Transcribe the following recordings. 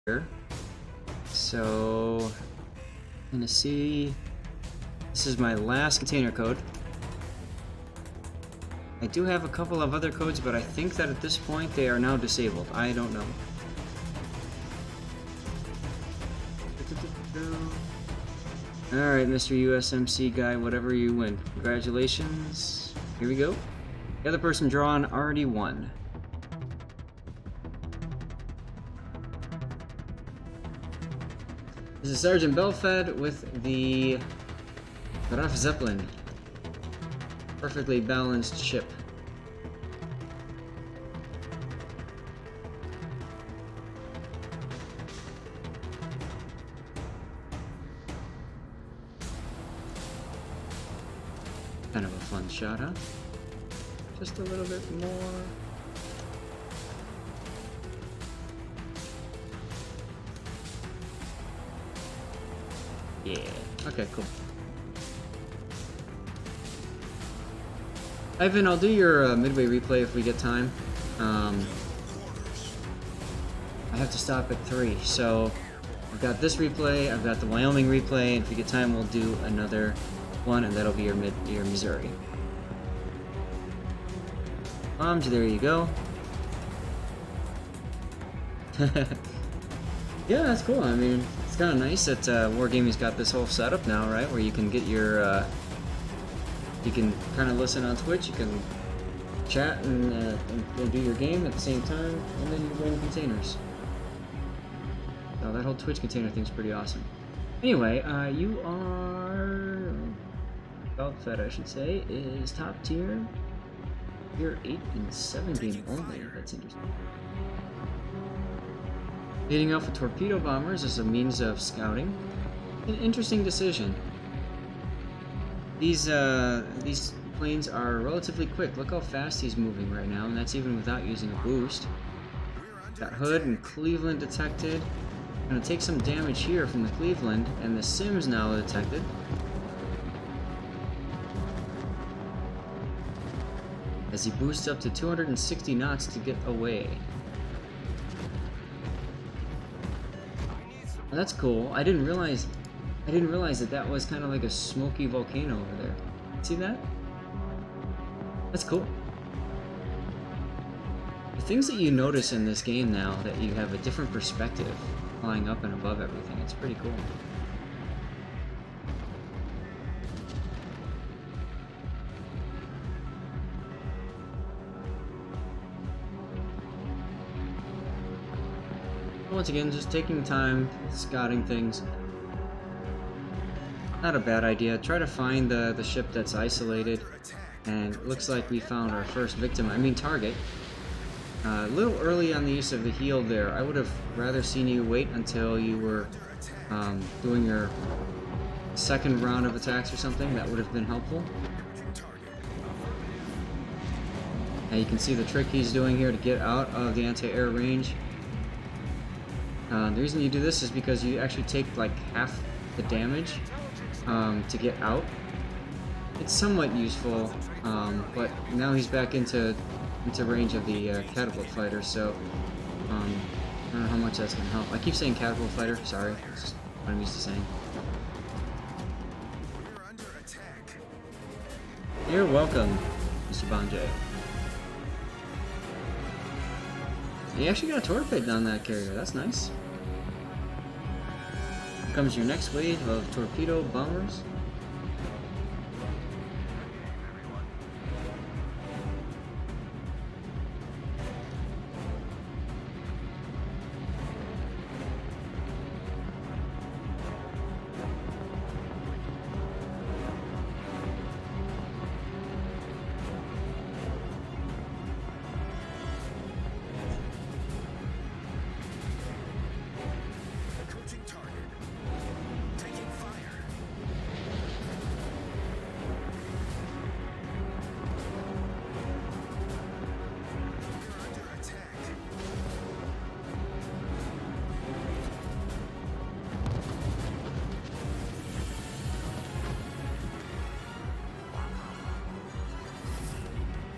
here. So I'm gonna see. This is my last container code. I do have a couple of other codes, but I think that at this point they are now disabled. I don't know. Alright, Mr. USMC guy, whatever you win. Congratulations. Here we go. The other person drawn already won. This is Sergeant Belfed with the Graf Zeppelin. Perfectly balanced ship. Kind of a fun shot, huh? Just a little bit more. Yeah. Okay, cool. Ivan, I'll do your midway replay if we get time. I have to stop at 3, so I've got this replay, I've got the Wyoming replay, and if we get time we'll do another one, and that'll be your Missouri. Bombs, there you go. Yeah, that's cool. I mean, it's kind of nice that Wargaming's got this whole setup now, right? Where you can get your, you can kind of listen on Twitch, you can chat and do your game at the same time, and then you win containers. So that whole Twitch container thing's pretty awesome. Anyway, you are... Belfed, I should say, is top tier. Tier 8 and 7 game only. That's interesting. Leading off with torpedo bombers as a means of scouting. An interesting decision. These planes are relatively quick. Look how fast he's moving right now, and that's even without using a boost. Got Hood and Cleveland detected. Gonna take some damage here from the Cleveland, and the Sims now detected. As he boosts up to 260 knots to get away. Well, that's cool. I didn't realize that that was kind of like a smoky volcano over there. See that? That's cool. The things that you notice in this game now, that you have a different perspective flying up and above everything, it's pretty cool. Once again, just taking time, scouting things. Not a bad idea. Try to find the ship that's isolated. And it looks like we found our first victim, target. A little early on the use of the heal there. I would have rather seen you wait until you were doing your second round of attacks or something. That would have been helpful. Now you can see the trick he's doing here to get out of the anti-air range. The reason you do this is because you actually take like half the damage to get out. It's somewhat useful, but now he's back into range of the catapult fighter, so I don't know how much that's going to help. I keep saying catapult fighter, sorry, that's just what I'm used to saying. You're welcome, Mr. Bonjay. You actually got a torpedo on that carrier, that's nice. Here comes your next wave of torpedo bombers.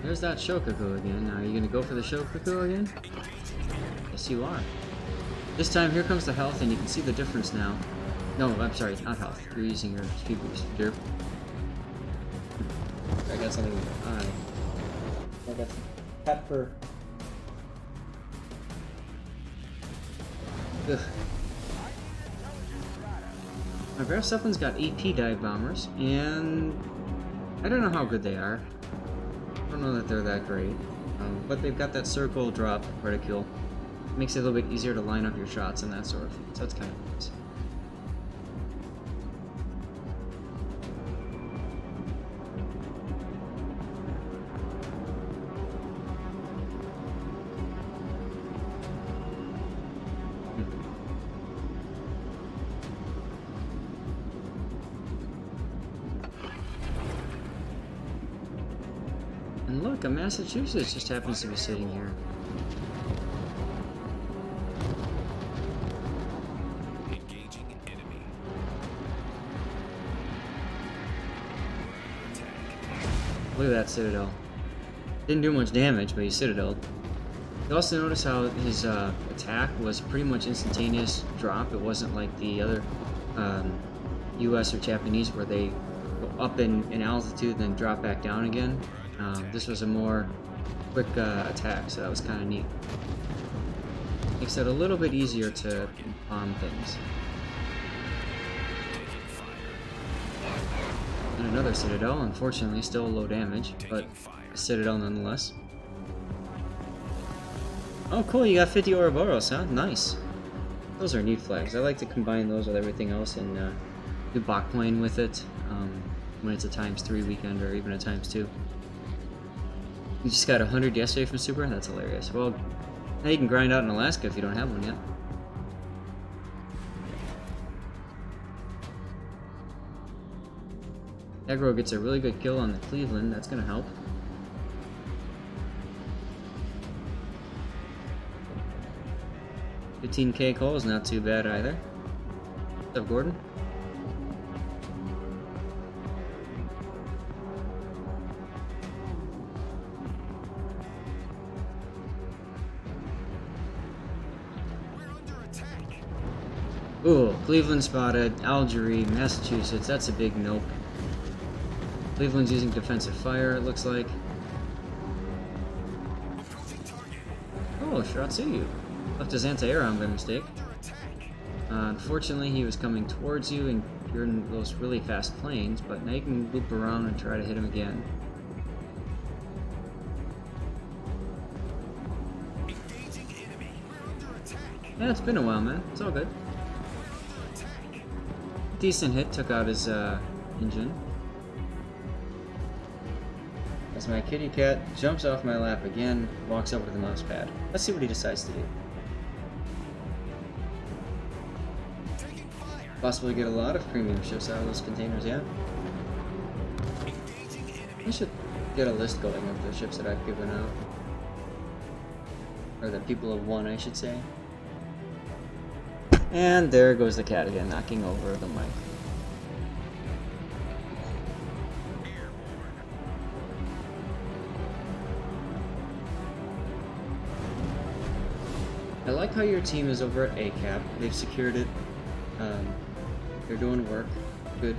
There's that Shokaku again. Are you gonna go for the Shokaku again? Yes, you are. This time, here comes the health, and you can see the difference now. No, I'm sorry, not health. You're using your speed boost. Derp. I got something in my eye. I got some pepper. Ugh. Now, Graf Zeppelin's got AP dive bombers, and I don't know how good they are. I don't know that they're that great, but they've got that circle drop reticule. It makes it a little bit easier to line up your shots and that sort of thing, so that's kind of nice. And look, a Massachusetts just happens to be sitting here. Engaging enemy. Look at that Citadel. Didn't do much damage, but he Citadel'd. You also notice how his attack was pretty much instantaneous drop. It wasn't like the other US or Japanese where they go up in altitude then drop back down again. This was a more quick attack, so that was kind of neat. Makes it a little bit easier to bomb things. And another Citadel, unfortunately still low damage, but a Citadel nonetheless. Oh cool, you got 50 Ouroboros, huh? Nice. Those are neat flags. I like to combine those with everything else and do Bach plane with it when it's a ×3 weekend or even a ×2. You just got 100 yesterday from Super? That's hilarious. Well, now you can grind out in Alaska if you don't have one yet. Aggro gets a really good kill on the Cleveland. That's going to help. $15K coal is not too bad either. What's up, Gordon? Ooh, Cleveland spotted, Algeria, Massachusetts, that's a big nope. Cleveland's using defensive fire, it looks like. Oh, Shiratsuyu. Left his anti-air on by mistake. Unfortunately, he was coming towards you and you're in those really fast planes, but now you can loop around and try to hit him again. Yeah, it's been a while, man. It's all good. Decent hit, took out his engine. As my kitty cat jumps off my lap again, walks over to the mouse pad. Let's see what he decides to do. Possibly get a lot of premium ships out of those containers, yeah? I should get a list going of the ships that I've given out. Or that people have won, I should say. And there goes the cat again, knocking over the mic. I like how your team is over at ACAP. They've secured it. They're doing work. Good.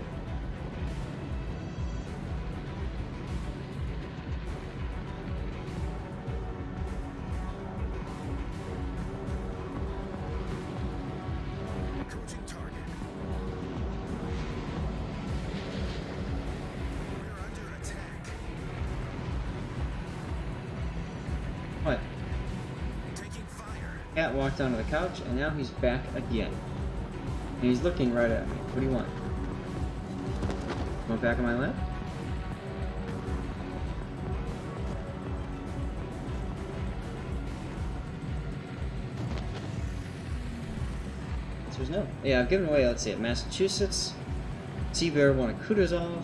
What? Cat walked onto the couch, and now he's back again. And he's looking right at me. What do you want? Want back on my lap? Answer's no. Yeah, I've given away, let's see, Massachusetts. Seabear won a Kutuzov.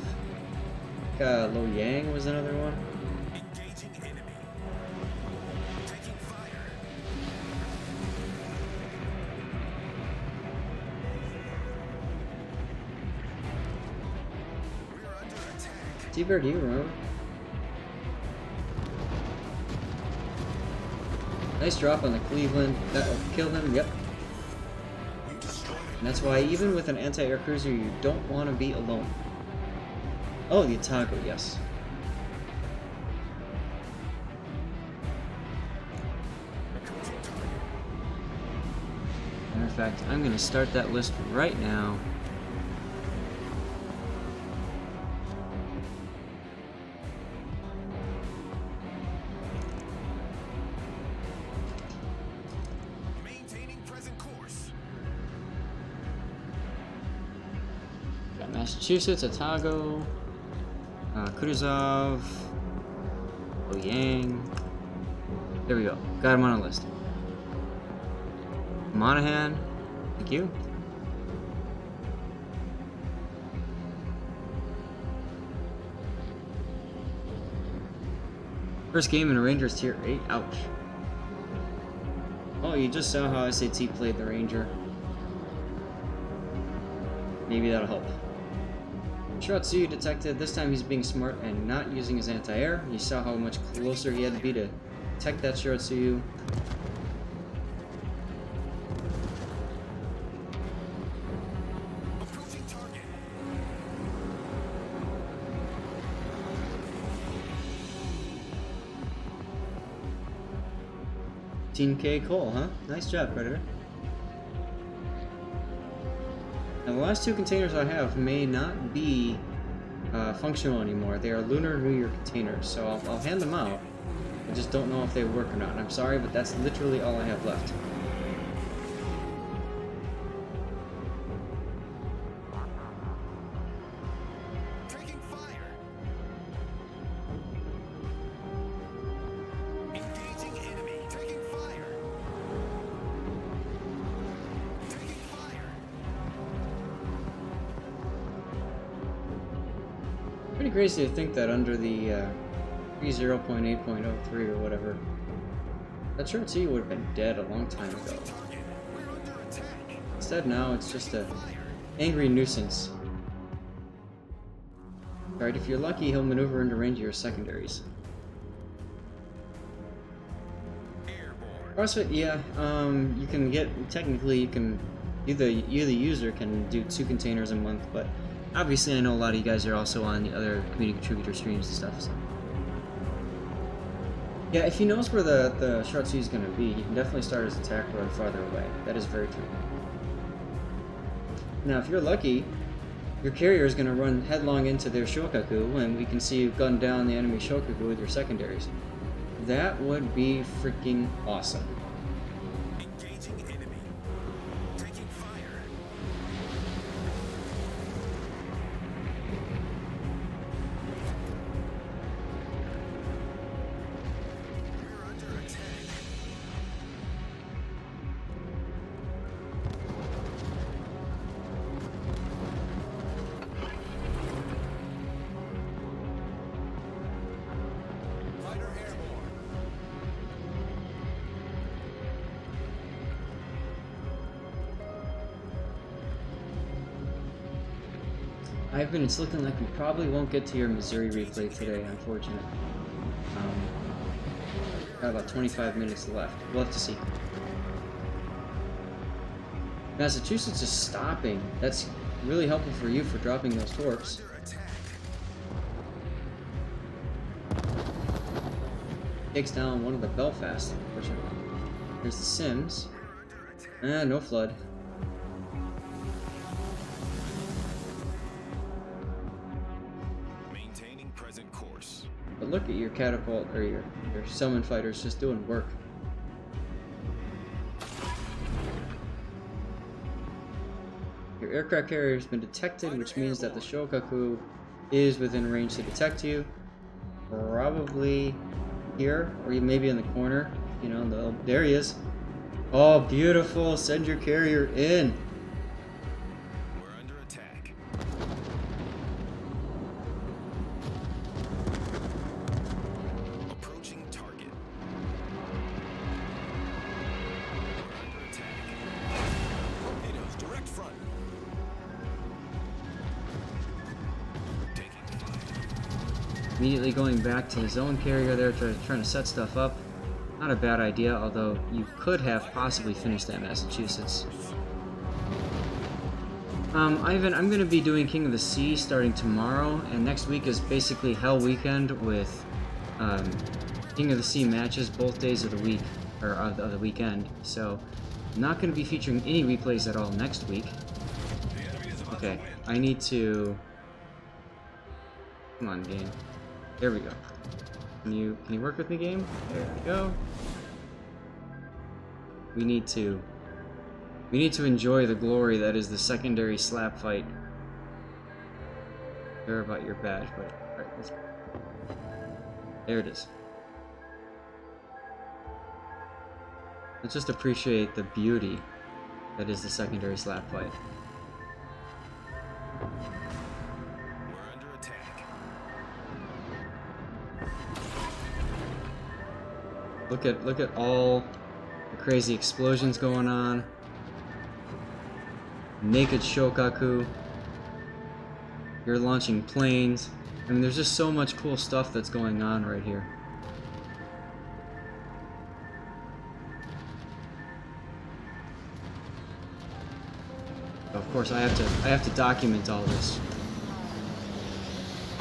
Lo Yang was another one. Seabird, do you remember? Nice drop on the Cleveland. That'll kill him, yep. And that's why even with an anti-air cruiser, you don't want to be alone. Oh, the Otago, yes. Matter of fact, I'm going to start that list right now. Maintaining present course. Got Massachusetts, Otago, Kutuzov, Ouyang. There we go. Got him on a list. Monahan, thank you. First game in a Rangers tier 8. Ouch. Oh, you just saw how SAT played the Ranger. Maybe that'll help. Shiratsuyu detected. This time he's being smart and not using his anti-air. You saw how much closer he had to be to detect that Shiratsuyu. Approaching target. 15K coal, huh? Nice job, Predator. Now, the last two containers I have may not be functional anymore. They are Lunar New Year containers, so I'll hand them out. I just don't know if they work or not. I'm sorry, but that's literally all I have left. Taking fire. Engaging enemy. Taking fire. Taking fire. Pretty crazy to think that under the 30.8.03 or whatever, that Shiratsuyu would have been dead a long time ago. Target. We're under attack. Instead, now it's just a angry nuisance. Alright, if you're lucky, he'll maneuver into range of your secondaries. Airborne. CrossFit, yeah, you can get, technically you can, you the user can do 2 containers a month, but obviously I know a lot of you guys are also on the other community contributor streams and stuff, so. Yeah, if he knows where the Shiratsuyu is going to be, he can definitely start his attack run farther away. That is very true. Now, if you're lucky, your carrier is going to run headlong into their Shokaku, and we can see you gun down the enemy Shokaku with your secondaries. That would be freaking awesome. Engaging enemy. Taking fire. We're under attack. Fighter airborne. It's looking like we probably won't get to your Missouri replay today, unfortunately. Got about 25 minutes left. We'll have to see. Massachusetts is stopping. That's really helpful for you for dropping those torps. Under attack. Takes down one of the Belfast, unfortunately. There's the Sims. We're under attack. No flood. Maintaining present course. But look at your catapult, or your summon fighters just doing work. Your aircraft carrier has been detected, which means that the Shokaku is within range to detect you. Probably here, or maybe in the corner. You know, there he is. Oh, beautiful! Send your carrier in. We're under attack. Approaching target. We're under attack. Torpedoes direct front. Taking fire. Immediately going back to his own carrier there, trying to set stuff up. Not a bad idea, although you could have possibly finished that Massachusetts. Ivan, I'm going to be doing King of the Sea starting tomorrow, and next week is basically Hell Weekend with King of the Sea matches both days of the week, or of the weekend. So, I'm not going to be featuring any replays at all next week. Okay, I need to... Come on, game. There we go. Can you work with me, game? There we go. We need to enjoy the glory that is the secondary slap fight. Care about your badge, but alright, let's... There it is. Let's just appreciate the beauty that is the secondary slap fight. We're under attack. Look at all the crazy explosions going on. Naked Shokaku. You're launching planes. I mean, there's just so much cool stuff that's going on right here. Of course, I have to document all this.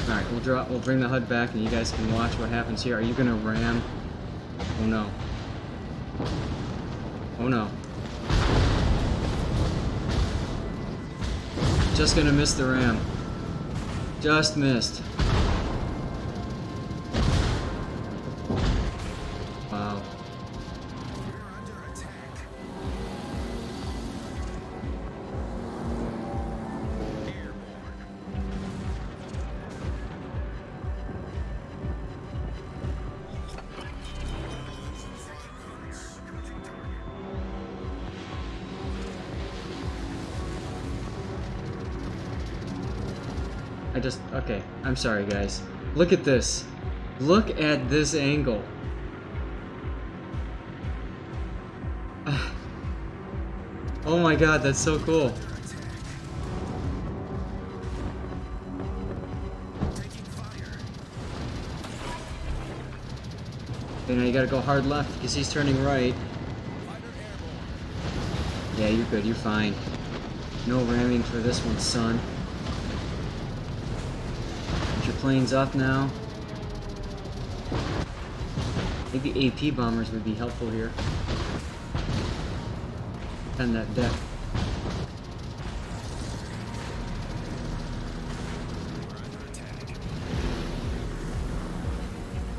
All right, we'll bring the HUD back, and you guys can watch what happens here. Are you gonna ram? Oh no. Oh no. Just gonna miss the ram. Just missed. Wow. We're under attack. Airborne. Okay, I'm sorry guys. Look at this. Look at this angle. Oh my god, that's so cool. Taking fire. Okay, now you gotta go hard left because he's turning right. Fighter airborne. Yeah, you're good, you're fine. No ramming for this one, son. Get your planes up now. Maybe AP bombers would be helpful here. And that deck. We're under attack.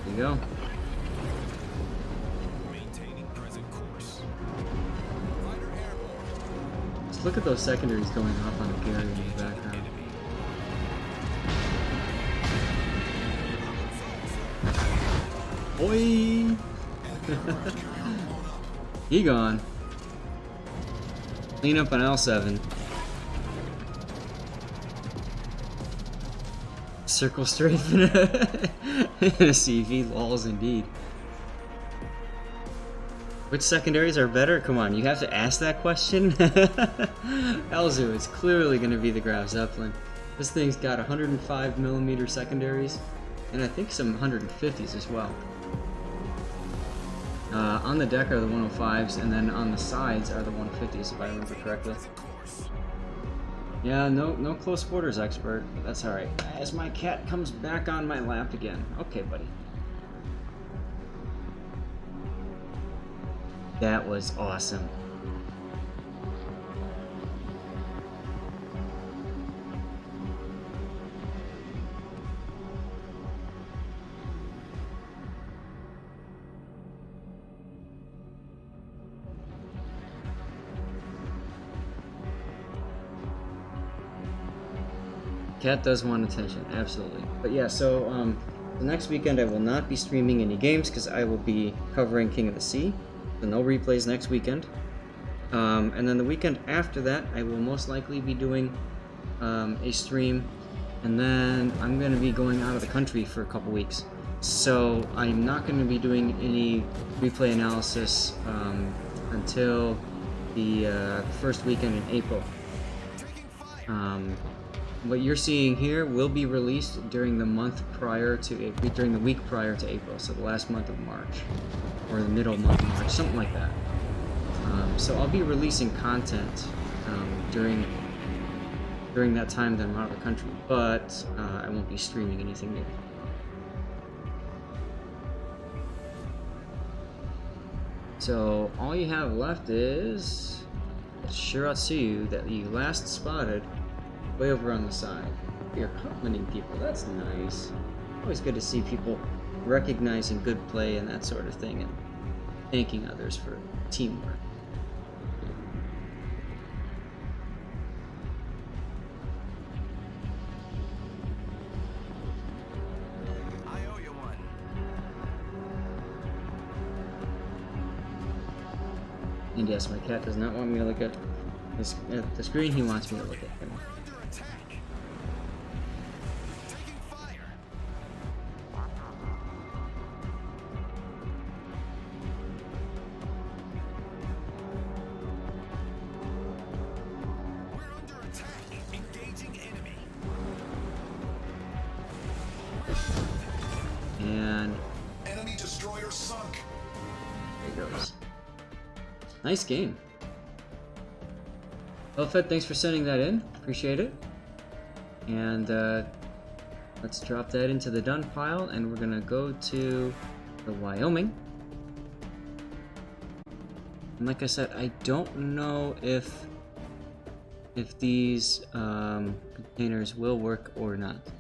There you go. Maintaining present course. Fighter airborne. Just look at those secondaries going off on the Gary in the background. Oi! He gone. Clean up on L7. Circle strafe in a CV, lols indeed. Which secondaries are better? Come on, you have to ask that question? Elzu, it's clearly going to be the Graf Zeppelin. This thing's got 105mm secondaries, and I think some 150s as well. On the deck are the 105s, and then on the sides are the 150s, if I remember correctly. Yeah, no close quarters expert, but that's alright. As my cat comes back on my lap again. Okay, buddy. That was awesome. Cat does want attention, absolutely. But yeah, so the next weekend I will not be streaming any games because I will be covering King of the Sea. So no replays next weekend. And then the weekend after that, I will most likely be doing a stream. And then I'm going to be going out of the country for a couple weeks. So I'm not going to be doing any replay analysis until the first weekend in April. What you're seeing here will be released during the month prior to during the week prior to April, so the last month of March, or the middle month of March, something like that. So I'll be releasing content during during that time that I'm out of the country, but I won't be streaming anything new. So all you have left is Shiratsu that you last spotted way over on the side. You're complimenting people, that's nice. Always good to see people recognizing good play and that sort of thing and thanking others for teamwork. I owe you one. And yes, my cat does not want me to look at the screen, he wants me to look at him. We're under attack. Taking fire. We're under attack. Engaging enemy. And Enemy destroyer sunk. there he goes. Nice game. Well, Fed, thanks for sending that in. Appreciate it. And let's drop that into the done file, and we're gonna go to the Wyoming. And like I said, I don't know if these containers will work or not.